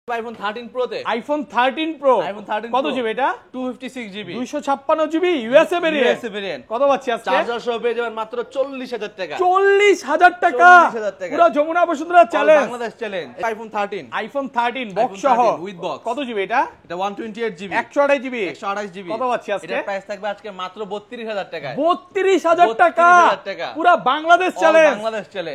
IPhone 13 pro তে iPhone 13 pro কত GB এটা 256 জিবি 256 জিবি ইউএসএ ভেরিয়েন্ট কত পাচ্ছি আজকে চার্জার সহ পেয়ে যাবেন মাত্র 40000 টাকা 40000 টাকা পুরো Jamuna Bashundhara challenge Bangladesh challenge iPhone 13 box সহ উইথ বক্স কত জিবি এটা 128 জিবি 128 জিবি 128 জিবি কত পাচ্ছি আজকে এটার প্রাইস থাকবে আজকে মাত্র 32000 টাকা 32000 টাকা পুরো বাংলাদেশ চ্যালেঞ্জ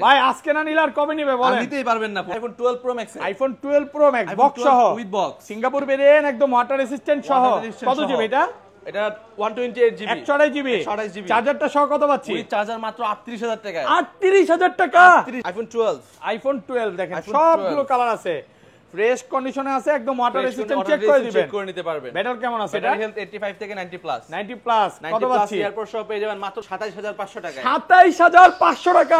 ভাই আজকে না নিলে আর কবে নিবে বলেন নিতেই পারবেন না iPhone 12 pro max iPhone 12 pro Max box সহ উইথ বক্স সিঙ্গাপুর ভেরিয়েন্ট একদম ওয়াটার রেসিস্ট্যান্ট সহ কত জিবি এটা এটা 128 জিবি 128 জিবি চার্জারটা সহ কত পাচ্ছি উইথ চার্জার মাত্র 38000 টাকা 38000 টাকা আইফোন 12 দেখেন সবগুলো কালার আছে ফ্রেশ কন্ডিশনে আছে একদম ওয়াটার রেসিস্ট্যান্ট চেক করে দিতে পারবেন ব্যাটারি কেমন আছে এটা হেলথ 85 থেকে 90 প্লাস 90 প্লাস কত পাচ্ছি এয়ারপোর্ট সহ পেয়ে যাবেন মাত্র 27500 টাকা 27500 টাকা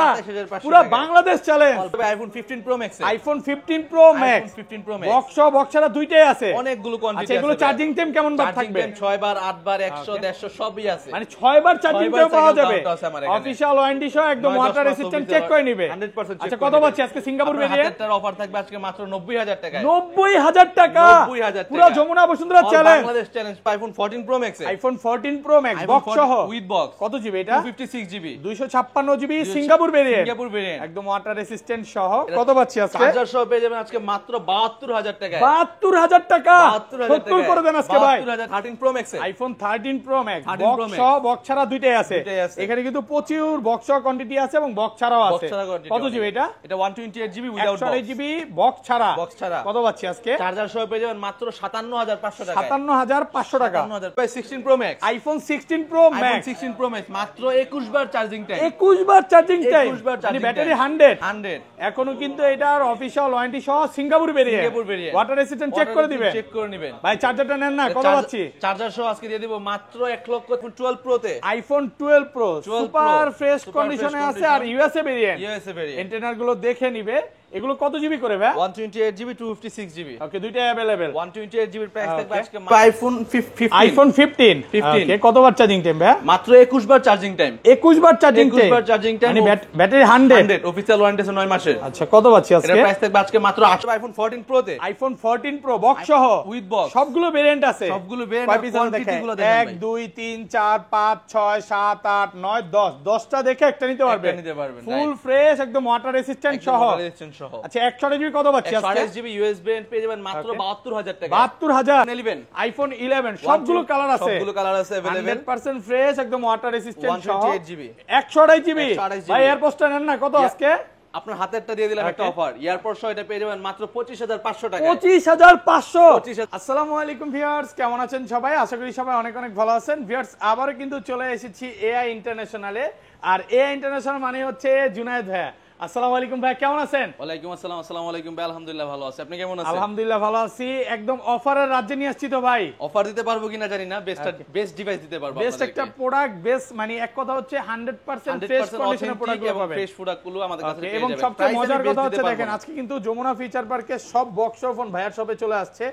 পুরো Bangladesh challenge iPhone 15 pro max iPhone 15 pro max বক্সরা দুইটাই আছে অনেকগুলো কোয়ান্টিটি আছে এগুলো চার্জিং টাইম কেমন বার থাকবে 6 বার 8 বার 100 150 সবই আছে মানে 6 বার চার্জিং টাইম পাওয়া যাবে অফিশিয়াল ওয়ারেন্টি সহ একদম ওয়াটার রেসিস্ট্যান্ট চেক করে নেবে 100% আচ্ছা কত পাচ্ছি আজকে সিঙ্গাপুর ভেরিয়েন্ট এটার অফার থাকবে আজকে মাত্র 90000 টাকা 90000 টাকা পুরো Jamuna Bashundhara challenge Bangladesh challenge iPhone 14 pro max iPhone 14 pro Max box সহ উইথ বক্স কত জিবি এটা 256 জিবি 256 জিবি সিঙ্গাপুর ভেরিয়েন্ট একদম ওয়াটার রেসিস্ট্যান্ট সহ কত পাচ্ছি আজকে চার্জার সহ পেয়ে যাবেন আজকে মাত্র 72000 টাকা 72000 টাকা 70 করে দেন আজকে ভাই 13 pro max iPhone 13 pro Max box সহ বক্স ছাড়া দুইটাই আছে এখানে কিন্তু প্রচুর বক্স সহ কোয়ান্টিটি আছে এবং বক্স ছাড়াও আছে কত জিবি এটা 128 GB without box 128 GB box ছাড়া কত পাচ্ছি আজকে চার্জার সহ পেয়ে যাবেন মাত্র 57500 টাকা 57500 টাকা 16 Pro max iPhone 16 Pro Max 16 Pro Max মাত্র 21 বার চার্জিং টাইম 21 বার চার্জিং টাইম মানে ব্যাটারি 100 এখনো কিন্তু এটার অফিশিয়াল ওয়ারেন্টি সহ Singapore variant water resistant check করে দিবেন ভাই চার্জারটা নেন না কত পাচ্ছি চার্জার সহ আজকে দিয়ে দিব মাত্র 1,12 প্রো তে আইফোন 12 প্রো সুপার ফ্রেশ কন্ডিশনে আছে আর ইউএসএ ভেরিয়েন্ট এন্টেনার গুলো দেখে নিবে এগুলো কত জিবি করে ভাই 128 জিবি 256 জিবি ওকে দুইটাই अवेलेबल 128 জিবি প্রাইস থাকবে আজকে আইফোন 15 ওকে কতবার চার্জিং টাইম ভাই মাত্র 21 বার চার্জিং টাইম 21 বার চার্জিং টাইম মানে ব্যাটারি 100 অফিশিয়াল ওয়ারেন্টি আছে 9 মাসের আচ্ছা কত পাচ্ছি আজকে এর প্রাইস থাকবে আজকে মাত্র 8 আইফোন 14 প্রো তে আইফোন 14 প্রো বক্স সহ উইথ বক্স সবগুলো ভেরিয়েন্ট আছে সবগুলো ভেরিয়েন্ট কোয়ান্টিটি গুলো দেখেন 1 2 3 4 5 6 7 8 9 10 10টা দেখে একটা নিতে পারবেন ফুল ফ্রেশ একদম ওয়াটার রেসিস্ট্যান্ট সহ আচ্ছা 100 জিবি কত পাচ্ছি আজকে 128 জিবি ইউএসবি পেয়ে যাবেন মাত্র 72000 টাকা 72000 নেবেন আইফোন 11 সবগুলো কালার আছে अवेलेबल 100% ফ্রেশ একদম ওয়াটার রেসিস্ট্যান্ট সহ 128 জিবি 128 জিবি ভাই এয়ারপোর্টটা নেন না কত আজকে আপনার হাতেরটা দিয়ে দিলাম একটা অফার এয়ারপোর্ট সহ এটা পেয়ে যাবেন মাত্র 25500 টাকা 25500 আসসালামু আলাইকুম ভিউয়ার্স কেমন আছেন সবাই আশা করি সবাই অনেক অনেক ভালো আছেন ভিউয়ার্স আবারো কিন্তু চলে এসেছি এআই ইন্টারন্যাশনালে আর এআই ইন্টারন্যাশনাল মানে হচ্ছে জুনায়েদ ভাই আসসালামু আলাইকুম ভাই কেমন আছেন ওয়ালাইকুম আসসালাম আসসালামু আলাইকুম ভাই আলহামদুলিল্লাহ ভালো আছি আপনি কেমন আছেন আলহামদুলিল্লাহ ভালো আছি একদম অফারের রাজ্যে নিয়ে আসছি তো ভাই অফার দিতে পারবো কিনা জানি না বেস্ট ডিভাইস দিতে পারবো বেস্ট একটা প্রোডাক্ট বেস্ট মানে এক কথা হচ্ছে 100% ফ্রেশ কন্ডিশনের প্রোডাক্ট পাবেন ফ্রেশ প্রোডাক্টগুলো আমাদের কাছে পেয়ে যাবেন এবং সবচেয়ে মজার কথা হচ্ছে দেখেন আজকে কিন্তু যমুনা ফিচার পার্কে সব বক্স ফোন ভাইয়ার শপে চলে আসছে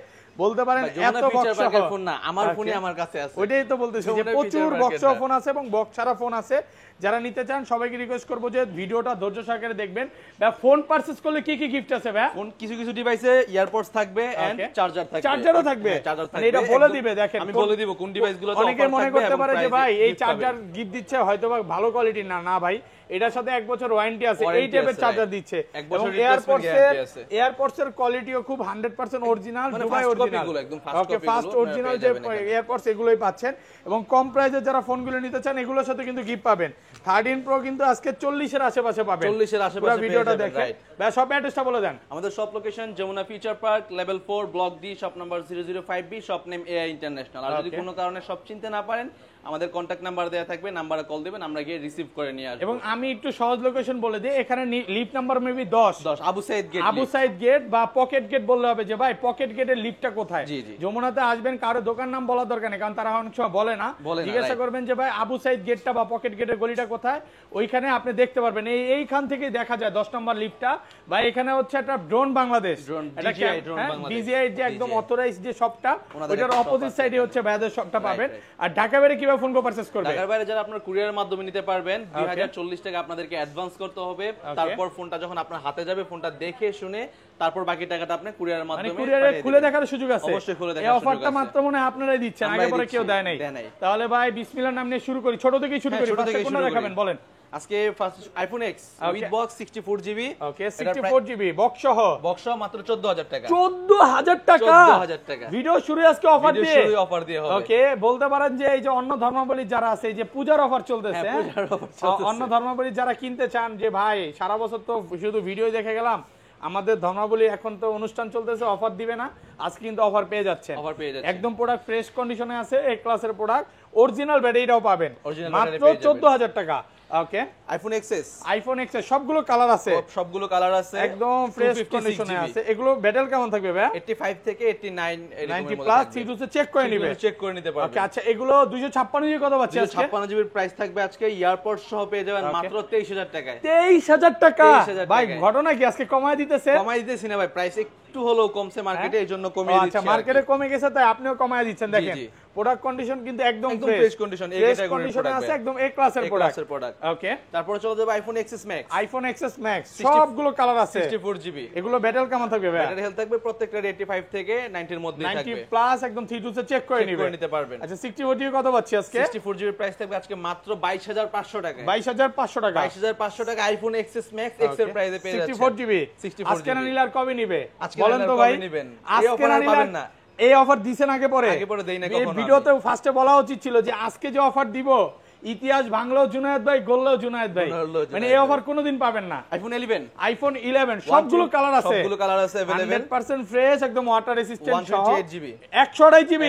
বলতে পারেন এত বক্স ফোন না আমার ফোনই আমার কাছে আছে ওইটাই তো বলতেছি যে প্রচুর বক্স ফোন আছে এবং বক্স ছাড়া ফোন আছে যারা নিতে চান সবাইকে রিকোয়েস্ট করব যে ভিডিওটা ধৈর্য সহকারে দেখবেন বা ফোন পারচেজ করলে কি কি গিফট আছে ভাই ফোন কিছু কিছু ডিভাইসে ইয়ারপডস থাকবে এন্ড চার্জার থাকবে চার্জারও থাকবে মানে এটা বলে দিবে দেখেন আমি বলে দিব কোন ডিভাইসগুলোতে অনেকে মনে করতে পারে যে ভাই এই চার্জার গিফট দিচ্ছে হয়তো ভালো কোয়ালিটির না না ভাই এটার সাথে 1 বছর ওয়ারেন্টি আছে এই টাইপের চার্জার দিচ্ছে এবং এয়ারপডস এর কোয়ালিটিও খুব 100% অরিজিনাল দুবাই অরিজিনাল একদম ফাস্ট অরিজিনাল যে এয়ারপডস এগুলোই পাচ্ছেন এবং কম প্রাইসে যারা ফোনগুলো নিতে চান এগুলোর সাথে কিন্তু গিফট পাবেন 13 প্রো কিন্তু আজকে 40 এর আশেপাশে পাবেন 40 এর আশেপাশে পুরো ভিডিওটা দেখেন ভাই সব অ্যাড্রেসটা বলে দেন আমাদের shop location Jamuna future park level 4 block D shop number 005B shop name AI international আর যদি কোনো কারণে সব চিনতে না পারেন আমাদের কন্টাক্ট নাম্বার দেয়া থাকবে নাম্বারে কল দিবেন আমরা গিয়ে রিসিভ করে নিয়ে আসব এবং আমি একটু সহজ লোকেশন বলে দিই এখানে lift number maybe 10 Abu Sayeed gate বা পকেট গেট বললে হবে যে ভাই পকেট গেটের লিফটটা কোথায় যমুনাতে আসবেন কারো দোকান নাম বলার দরকার নেই কারণ তারা অনেক সময় বলে না জিজ্ঞাসা করবেন যে ভাই আবু সাইদ গেটটা বা পকেট গেটের গলিটা কোথায় ওইখানে আপনি দেখতে পারবেন এইখান থেকে দেখা যায় 10 নম্বর লিফটটা ভাই এখানে হচ্ছে একটা ড্রোন বাংলাদেশ এটা কি ডিজিআই যে একদম অথরাইজড যে শপটা ওটার অপোজিট সাইডে হচ্ছে ভাইদের শপটা পাবেন আর ঢাকা বাইরে কিভাবে ফোন কো পারচেজ করবে? ঢাকার বাইরে যারা আপনার কুরিয়ারের মাধ্যমে নিতে পারবেন 2040 টাকা আপনাদেরকে অ্যাডভান্স করতে হবে, তারপর ফোনটা যখন আপনার হাতে যাবে ফোনটা দেখে শুনে তারপর বাকি টাকাটা আপনি কুরিয়ারের মাধ্যমে কুরিয়ারে খুলে দেখার সুযোগ আছে। অবশ্যই খুলে দেখার এই অফারটা মাত্র মনে হয় আপনারাই দিচ্ছেন, আগে পরে কেউ দেয় নাই। তাহলে ভাই বিসমিল্লাহর নাম নিয়ে শুরু করি, ছোট থেকেই শুরু করি। কোনটা দেখাবেন বলেন? আজকে first iPhone x with box 64GB। Okay 64GB box সহ মাত্র 14000 টাকা। 14000 টাকা 14000 টাকা। ভিডিও শুরু আজকে অফার দিয়ে, ভিডিও শুরু অফার দিয়ে হবে। ওকে বলতে পারেন যে এই যে অন্য ধর্মাবলী যারা আছে, এই যে পূজার অফার চলতেছে, অন্য ধর্মাবলী যারা কিনতে চান যে ভাই সারা বছর তো শুধু ভিডিও দেখে গেলাম, আমাদের ধর্মাবলী এখন তো অনুষ্ঠান চলতেছে, অফার দিবে না, আজকে কিন্তু অফার পেয়ে যাচ্ছে। একদম প্রোডাক্ট ফ্রেশ কন্ডিশনে আছে, এ ক্লাসের প্রোডাক্ট, অরিজিনাল ব্যাটারিটাও পাবেন মাত্র 14000 টাকা। ওকে আইফোন এক্সএস, আইফোন এক্সএস সবগুলো কালার আছে, সবগুলো কালার আছে, একদম ফ্রেশ কন্ডিশনে আছে। এগুলো ব্যাটাল কেমন থাকবে ভাই? 85 থেকে 89 90 প্লাস সিটুসে চেক করে নিতে পারবেন। ওকে আচ্ছা, এগুলো 256 জিবি কত পাচ্ছি আজকে? 256 জিবির প্রাইস থাকবে আজকে এয়ারপড সহ পেয়ে যাবেন মাত্র 23000 টাকায়। 23000 টাকা ভাই, ঘটনা কি আজকে কমায় দিতেছে? কমায় দিতেছি না ভাই, প্রাইস একটু হলেও কমছে মার্কেটে, এইজন্য কমিয়ে দিচ্ছি। আচ্ছা মার্কেটে কমে গেছে তাই আপনিও কমায় দিচ্ছেন। দেখেন প্রোডাক্ট কন্ডিশন কিন্তু একদম ফ্রেশ কন্ডিশন, এই ক্যাটাগরির প্রোডাক্ট আছে, একদম এ ক্লাসের প্রোডাক্ট। ওকে তারপর চলে যাবে iPhone XS max. IPhone XS max সবগুলো কালার আছে, 64GB। এগুলো ব্যাটাল কেমন থাকবে ভাই? ব্যাটারি হেলথ থাকবে প্রত্যেকটার 85 থেকে 90 এর মধ্যে থাকবে, 90 প্লাস একদম 3 তে চেক করে নিতে পারবেন। আচ্ছা 64GB কত পাচ্ছি আজকে? 64GB প্রাইস থাকবে আজকে মাত্র 22500 টাকা। 22500 টাকা, 22500 টাকা আইফোন এক্সএস ম্যাক্স এক্স এর প্রাইসে পেয়ে যাচ্ছেন 64GB। আজকে না নিলে আর কবে নিবে বলেন তো ভাই? আজকে না নিলে না, এই অফার দিছেন আগে পরে দেই না এই কখনো। ভিডিওতে ফার্স্টে বলা উচিত ছিল যে আজকে যে অফার দিব, ইতিহাস ভাঙলো জুনায়েদ ভাই, গললো জুনায়েদ ভাই, মানে এই অফার কোনোদিন পাবেন না। আইফোন 11 সবগুলো কালার আছে, अवेलेबल 100% ফ্রেশ, একদম ওয়াটার রেসিস্ট্যান্ট সহ 128GB।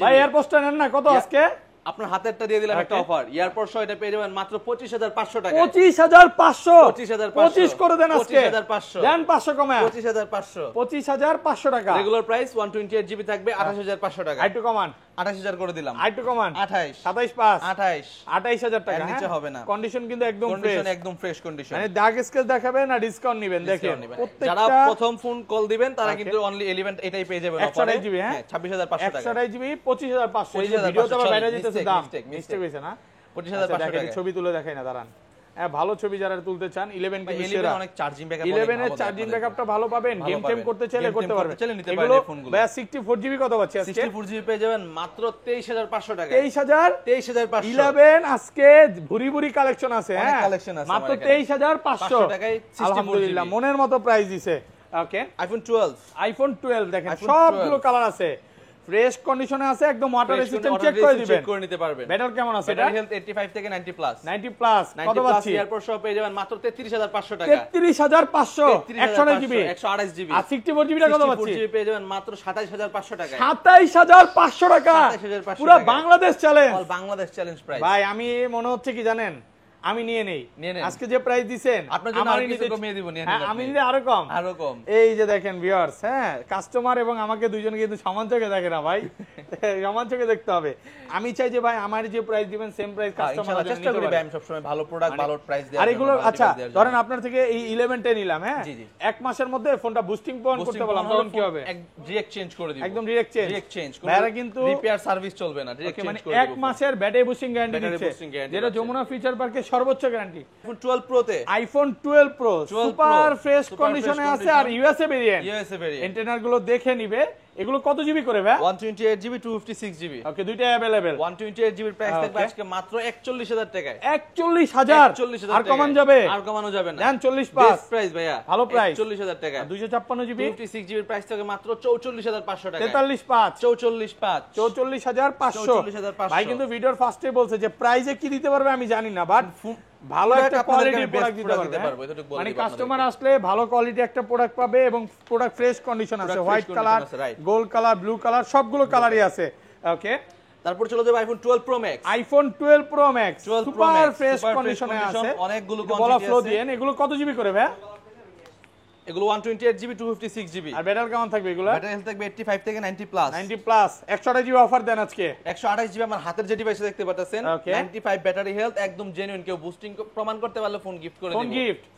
ভাই এয়ারপোর্টটা নেন না কত আজকে? আপনার হাতেরটা দিয়ে দিলাম একটা অফার, এয়ারপোর্ট সহ এটা পেয়ে যাবেন মাত্র 25500 টাকা। 25500 25 করে দেন আজকে, 25500 দেন 500 কমায় 25500 টাকা। রেগুলার প্রাইস 128GB থাকবে 28500 টাকা। আইটু কমান 28000 করে দিলাম, আইটু কমান 28 27 5 28 28000 টাকা। নিচে হবে না, কন্ডিশন কিন্তু একদম ফ্রেশ, একদম ফ্রেশ কন্ডিশন। মানে দাগ স্কেচ দেখাবেন না ডিসকাউন্ট নেবেন। দেখেন যারা প্রথম ফোন কল দিবেন তারা কিন্তু অনলি 11 এটাই পেয়ে যাবেন অফারে। 128GB হ্যাঁ 26500 টাকা, 128GB 25500। ভিডিওতে আবার বাইরে যেতেছে দাম মিস্টেক হইছে না, 25500 টাকা। ছবি তুলে দেখাই না, দাঁড়ান। হ্যাঁ ভালো ছবি যারা তুলতে চান 11 কিন্তু 11 অনেক চার্জিং ব্যাকআপ, 11 এর চার্জিং ব্যাকআপটা ভালো পাবেন, গেম টেম করতে চাইলে করতে পারবেন। এগুলো ভাই 64GB কত পাচ্ছি আজকে? 64GB পেয়ে যাবেন মাত্র 23500 টাকা। 23500 11 আজকে ভুরি ভুরি কালেকশন আছে, হ্যাঁ মাত্র 23500 টাকায়। আলহামদুলিল্লাহ মনের মতো প্রাইস দিছে। ওকে আইফোন 12 দেখেন সবগুলো কালার আছে, ফ্রেশ কন্ডিশনে আছে, একদম ওয়াটার রেসিস্ট্যান্ট চেক করে দিবেন, চেক করে নিতে পারবেন। ব্যাটারি কেমন আছে এটা? ব্যাটারি হেলথ 85 থেকে 90 প্লাস 90 প্লাস কত পাচ্ছি? এয়ারপোর্ট সহ পেয়ে যাবেন মাত্র 33500 টাকা। 33500 128GB 128GB। আর 64GB টা কত পাচ্ছি? 64GB পেয়ে যাবেন মাত্র 27500 টাকা। 27500 টাকা, পুরো Bangladesh challenge, all Bangladesh challenge price. ভাই আমি মনে হচ্ছে কি জানেন, আমি নিয়ে নেই আজকে যে প্রাইস দিবেন, আপনার জন্য আরো কিছু কমিয়ে দিব, নিয়ে নেন। আমি নিলে আরো কম। এই যে দেখেন ভিউয়ার্স, হ্যাঁ কাস্টমার এবং আমাকে দুইজনে কিন্তু সমান চোখে দেখে না ভাই, সমান চোখে দেখতে হবে। আমি চাই যে ভাই আমার যে প্রাইস দিবেন সেম প্রাইস কাস্টমার চেষ্টা করি ভাই আমি সব সময় ভালো প্রোডাক্ট ভালো প্রাইস দেওয়ার। আর এগুলো আচ্ছা ধরেন আপনার থেকে এই 11 টা নিলাম, হ্যাঁ এক মাসের মধ্যে ফোনটা বুস্টিং পয়েন্ট করতে বললাম, তখন কি হবে? ডিরেক্ট চেঞ্জ করে দিব, একদম ডিরেক্ট চেঞ্জ। ভাইরা কিন্তু রিপেয়ার সার্ভিস চলবে না, ডিরেক্ট চেঞ্জ করে দিব। এক মাসের ব্যাটারি বুস্টিং গ্যারান্টি দিচ্ছে, যেটা যমুনা ফিচার পার্কে সর্বোচ্চ গ্যারান্টি। আইফোন 12 প্রো তে, আইফোন 12 প্রো সুপার ফ্রেশ কন্ডিশনে আছে, আর ইউএসএ ভেরিয়েন্ট, এন্টেনার গুলো দেখে নিবে। এগুলো কত জিবি করে ভাই? 128GB 256GB। ওকে দুইটা अवेलेबल। 128GB এর প্রাইস থাকবে আজকে মাত্র 41000 টাকায়। 41000 আর কমান যাবে? আর কমানো যাবে না, দেন 40500 বেস্ট প্রাইস ভাইয়া, ভালো প্রাইস 41000 টাকা। 256GB 256GB এর প্রাইস থাকবে মাত্র 44500 টাকা। 44500 ভাই কিন্তু ভিডিওর ফার্স্টে বলছে যে প্রাইসে কি দিতে পারবে আমি জানি না, বাট ভালো একটা কোয়ালিটির প্রোডাক্ট দিতে পারবে। মানে কাস্টমার আসলে ভালো কোয়ালিটি একটা প্রোডাক্ট পাবে এবং প্রোডাক্ট ফ্রেশ কন্ডিশন আছে, white colour, gold colour, blue colour সবগুলো কালারই আছে। ওকে তারপর চলে যাবে iPhone 12 pro max. IPhone 12 pro max super fresh কন্ডিশনে আছে, অনেকগুলো কোয়ালিটি আছে। এগুলো কত জিবি করে ভাই? এগুলো 128GB 256GB। আর ব্যাটারি কেমন থাকবে এগুলো? ব্যাটারি হেলথ থাকবে 85 থেকে 90 প্লাস। 90 প্লাস 128GB অফার দেন আজকে। 128GB আমার হাতের যে ডিভাইসে দেখতে পাচ্ছেন, 95 ব্যাটারি হেলথ, একদম জেনুইন। কেউ বুস্টিং প্রমাণ করতে পারলে ফোন গিফট করে দেব।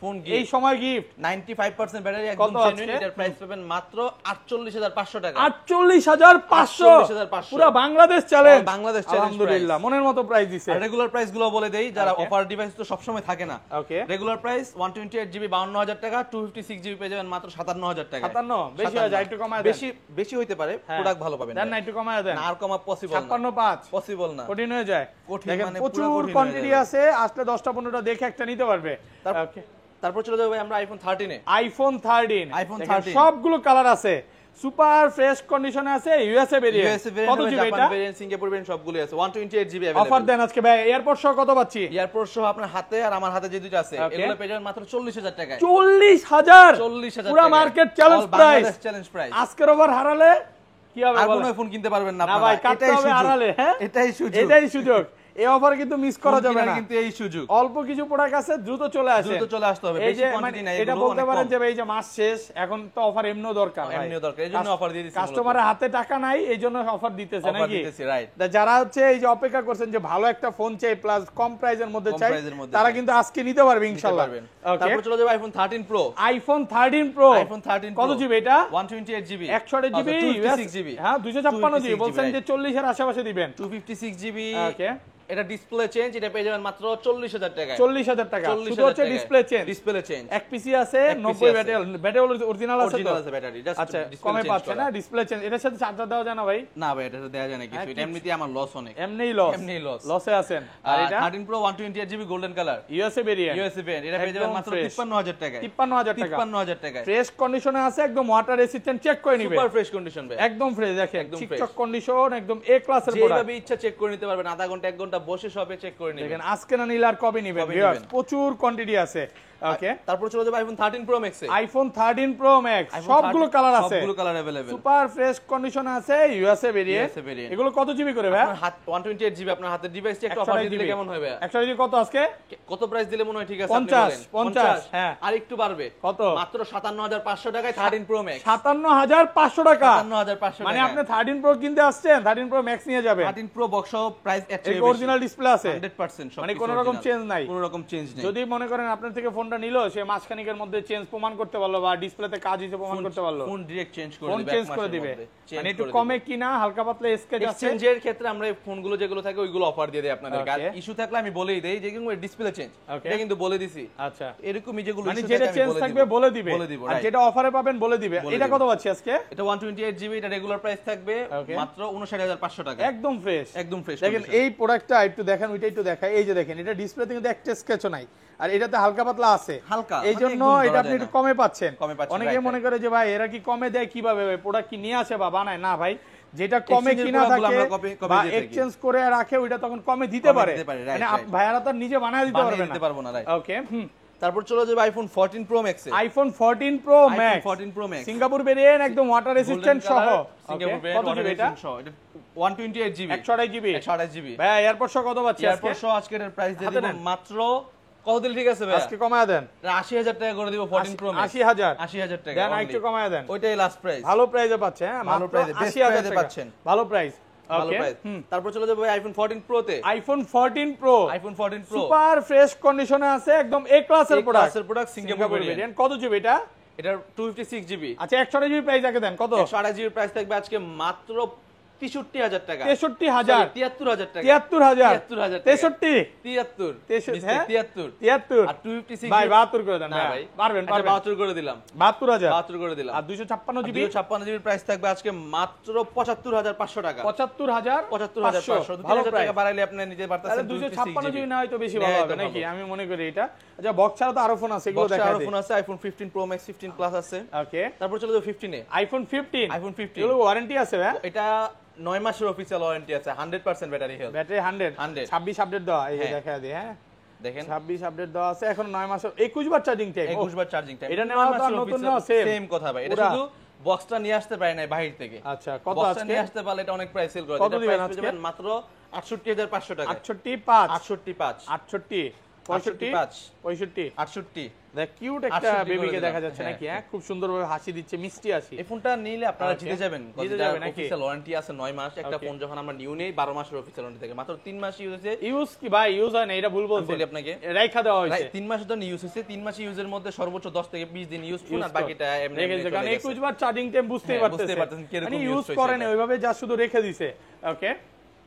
ফোন গিফট এই সময় গিফট। 95% ব্যাটারি, একদম জেনুইন। এটার প্রাইস পাবেন মাত্র 48500 টাকা। 48500 পুরো বাংলাদেশ চ্যালেঞ্জ। বাংলাদেশ চ্যালেঞ্জ। আলহামদুলিল্লাহ, মনের মতো প্রাইস দিছে। আর রেগুলার প্রাইস গুলো বলে দেই, যারা অফার ডিভাইস তো সব সময় থাকে না। ওকে, রেগুলার প্রাইস 128GB 52000 টাকা, 256GB পেয়ে যাবেন মাত্র 57000 টাকা। 57 বেশি হয়ে যায়, একটু কমায় দেন। বেশি হইতে পারে, প্রোডাক্ট ভালো পাবেন। দেন না, একটু কমায় দেন। না, আর কমা পসিবল না। 565 পসিবল না, কঠিন হয়ে যায়। দেখেন প্রচুর কোয়ান্টিটি আছে, আসলে 10টা 15টা দেখে একটা নিতে পারবে। ওকে, তারপর চলে যাবো আমরা আইফোন 13 এ। আইফোন 13 সবগুলো কালার আছে, সুপার ফ্রেশ কন্ডিশনে আছে। ইউএসএ ভেরিয়েন্ট, কত জিবি এটা? জাপান ভেরিয়েন্ট, সিঙ্গাপুর ভেরিয়েন্ট সবগুলো আছে। 128GB available. অফার দেন আজকে ভাই। এয়ারপোর্ট সহ কত পাচ্ছি? এয়ারপোর্ট সহ আপনার হাতে আর আমার হাতে যে দুটো আছে, এগুলো পেয়ে যাবেন মাত্র 40000 টাকায়। 40000 পুরো market challenge price. Challenge price. আজকের ওভার হারালে কি হবে? আর কোনো ফোন কিনতে পারবেন না আপনারা। না ভাই, কাটতে হবে হারালে। হ্যাঁ, এটাই সুযোগ। এই অফার কিন্তু মিস করা যাবে না, কিন্তু এই সুযোগ। অল্প কিছু প্রোডাক্ট আছে, দ্রুত চলে আসে, দ্রুত চলে আসতে হবে। বেশি কোয়ান্টিটি নাই। এটা বলতে পারেন যে ভাই, এই যে মাস শেষ, এখন তো অফার এমনিও দরকার, এইজন্য অফার দিয়ে দিচ্ছি। কাস্টমারের হাতে টাকা নাই, এইজন্য অফার দিতেছে নাকি? রাইট। যারা হচ্ছে এই যে অপেক্ষা করছেন যে ভালো একটা ফোন চাই প্লাস কম প্রাইসের মধ্যে চাই, তারা কিন্তু আজকে নিতে পারবে ইনশাআল্লাহ। তারপর চলে যাবে আইফোন 13 প্রো। আইফোন 13 প্রো কত জিবি এটা? 128GB 128GB 256GB। হ্যাঁ, 256GB বলছেন যে 40 এর আশেপাশে দিবেন। 256GB। ওকে, এটা ডিসপ্লে চেঞ্জ, এটা পেয়ে যাবেন মাত্র 40000 টাকায়। 40000 টাকা শুধু হচ্ছে ডিসপ্লে চেঞ্জ। Display change. এক পিসি আছে, 90 ব্যাটারি অরিজিনাল আছে তো? আছে ব্যাটারি, জাস্ট আচ্ছা, কমে পাচ্ছে না ডিসপ্লে চেঞ্জ। এটার সাথে চার্জার দেওয়া যায় না ভাই? না ভাই, এটা দেওয়া যায় না কিছু। এটা এমনিতেই আমার লস অনেক। এমনিই লস, লসে আছেন। আর এটা 13 pro 128GB golden colour, USA variant. এটা পেয়ে যাবেন মাত্র 53000 টাকায়। 53000 টাকায় ফ্রেশ কন্ডিশনে আছে, একদম ওয়াটার রেসিস্ট্যান্ট, চেক করে নিবেন। সুপার ফ্রেশ কন্ডিশন ভাই, একদম ফ্রেশ। দেখেন ঠিকঠাক কন্ডিশন, একদম এ ক্লাসের প্রোডাক্ট। যেভাবে ইচ্ছা চেক করে নিতে পারবেন, আধা ঘন্টা 1 ঘন্টা বসে সবে চেক করে নিবেন। দেখেন আজকে না নিলে আর কবে নিবেন ভিউয়ার্স? প্রচুর কোয়ান্টিটি আছে। ওকে, তারপর চলে যাবে আইফোন 13 প্রো ম্যাক্স এ। আইফোন 13 প্রো ম্যাক্স সবগুলো কালার আছে, সবগুলো কালার अवेलेबल। সুপার ফ্রেশ কন্ডিশনে আছে, ইউএসএ ভেরিয়েন্ট। এগুলো কত জিবি করে ভাই? আপনার 128GB আপনার হাতের ডিভাইসে একটা অফার দিলে কেমন হবে? 100 কত আজকে? কত প্রাইস দিলে মনে হয় ঠিক আছে? 50 হ্যাঁ, আর একটু বাড়বে। কত? মাত্র 57500 টাকায় 13 প্রো ম্যাক্স। 57500 টাকা। 57500 মানে আপনি 13 প্রো কিনতে আসছেন, 13 প্রো ম্যাক্স নিয়ে যাবেন। 13 প্রো বক্স সহ প্রাইস এর চেয়ে বেশি। অরিজিনাল ডিসপ্লে আছে 100%, মানে কোনো রকম চেঞ্জ নাই। কোনো রকম চেঞ্জ নেই। যদি মনে করেন আপনার থেকে ফোনটা নিলো, সে মাসখানেকের মধ্যে চেঞ্জ প্রমাণ করতে পারলো বা ডিসপ্লেতে কাজ হিসেবে প্রমাণ করতে পারলো, ফোন ডাইরেক্ট চেঞ্জ করে ফোন দিবে, চেঞ্জ করে দিবে। মানে একটু কমে কিনা, হালকা পাতলা স্কেচ আছে। এক্সচেঞ্জের ক্ষেত্রে আমরা এই ফোনগুলো যেগুলো থাকে ওইগুলো অফার দিয়ে দেই আপনাদের। আর ইস্যু থাকলে আমি বলেই দেই যে কিন্তু ডিসপ্লে চেঞ্জ, এটা কিন্তু বলে দিছি। আচ্ছা, এরকমই যেগুলো মানে ইস্যু যেটা থাকে চেঞ্জ থাকবে বলে দিবে, আর যেটা অফারে পাবেন বলে দিবে। এটা কত পাচ্ছি আজকে? এটা 128GB, এটা রেগুলার প্রাইস থাকবে মাত্র 59500 টাকা। একদম ফ্রেশ, একদম ফ্রেশ। দেখেন এই প্রোডাক্টটা একটু দেখেন, ওইটা একটু দেখাই। এই যে দেখেন, এটা ডিসপ্লেতে কিন্তু একটা স্কেচও নাই, আর এটাতে হালকা পাতলা আছে, হালকা, এইজন্য এটা আপনি একটু কমে পাচ্ছেন। অনেকে মনে করে যে ভাই এরা কি কমে দেয় কিভাবে, ভাই প্রোডাক্ট কি নিয়ে আসে বা বানায়? না ভাই, যেটা কমে কিনা থাকে বা এক্সচেঞ্জ করে রাখে, ওইটা তখন কমে দিতে পারে। মানে ভাইয়ারা তো নিজে বানায় দিতে পারবে না। ওকে, তারপর চলে যাবে আইফোন 14 প্রো ম্যাক্স এ। IPhone 14 pro max, 14 pro max Singapore variant, একদম ওয়াটার রেসিস্ট্যান্ট সহ। সিঙ্গাপুর ভেরিয়েন্ট ওয়াটার রেসিস্ট্যান্ট সহ। এটা 128GB 128GB ভাই। এয়ারপোর্ট সহ কত পাচ্ছি আজকে? এয়ারপোর্ট সহ আজকের প্রাইস দিয়ে দিব মাত্র কত দিলে ঠিক আছে ভাই? আজকে কমায় দেন, 80000 টাকা করে দিব 14 প্রো ম্যাক্স। 80000 টাকা দেন, একটু কমায় দেন। ওইটাই লাস্ট প্রাইস। ভালো প্রাইসে পাচ্ছে, হ্যাঁ ভালো প্রাইসে, বেস্ট প্রাইসে পাচ্ছেন। ভালো প্রাইস। ভালো প্রাইস। তারপর চলে যাবে আইফোন 14 প্রো তে। IPhone 14 pro, iPhone 14 pro super fresh কন্ডিশনে আছে, একদম এ ক্লাসের প্রোডাক্ট। Singapore variant. কত জিবি এটা? এটা 256GB। আচ্ছা, 128GB প্রাইস আগে দেন। কত? 128GB প্রাইস থাকবে আজকে মাত্র 63000 টাকা। 63000 73000 টাকা। 73000 63 73 আর 256 ভাই 72 করে দেন। না ভাই, পারবেন 72 করে দিলাম। 72000 করে দিলাম। আর 256GB 256GB প্রাইস থাকবে আজকে মাত্র 75500 টাকা। 75500 ভালো টাকা বাড়াইলে আপনি নিতে পারতেছেন। 256GB না হয়তো বেশি ভালো হবে নাকি? আমি মনে করি এটা। আচ্ছা, বক্স ছাড়া তো আরো ফোন আছে, এগুলো দেখাই দিই। আরো ফোন আছে, আইফোন 15 প্রো ম্যাক্স, 15 প্লাস আছে। ওকে, তারপর চলে যাও 15 এ। আইফোন 15 এগুলো ওয়ারেন্টি আছে ভাই? এটা 9 মাসের অফিশিয়াল ওয়ারেন্টি আছে, 100% ব্যাটারি হেলথ। ব্যাটারি 100 26 আপডেট দেওয়া, এই যে দেখায় দিই। হ্যাঁ, দেখেন 26 আপডেট দেওয়া আছে, এখন 9 মাসের 21 বার চার্জিং টাইম। 21 বার চার্জিং টাইম। এটা নেওয়া তো নতুন না, সেম কথা ভাই। এটা শুধু বক্সটা নিয়ে আসতে পারে না বাহির থেকে। আচ্ছা, কত আজকে নিয়ে আসতে পারলে এটা অনেক প্রাইস সেল করে। এটা প্রাইস পাবেন মাত্র 68500 টাকা। 65 65 68 65 65 68 দেখ কিউট একটা বেবিকে দেখা যাচ্ছে নাকি, হ্যাঁ খুব সুন্দরভাবে হাসি দিচ্ছে, মিষ্টি হাসি। এই ফোনটা নিলে আপনারা জিতে যাবেন, অফিশিয়াল ওয়ারেন্টি আছে 9 মাস। একটা ফোন যখন আমরা নিউ নেই 12 মাসের অফিশিয়াল ওয়ারেন্টি থাকে, মাত্র 3 মাস ইউজ হয়েছে। ইউজ কি ভাই ইউজ হয় না, এটা ভুল বলছি বলি আপনাকে, রাইখা দেওয়া হয়েছে 3 মাস ধরে ইউজ হয়েছে। 3 মাস ইউজের মধ্যে সর্বোচ্চ 10 থেকে 20 দিন ইউজ করুন, আর বাকিটা এমনি রেখে দিয়েছে। কারণ 21 বার চার্জিং টাইম বুঝতেই পারতেছেন মানে ইউজ করেন ওইভাবে, যা শুধু রেখে দিয়েছে। ওকে,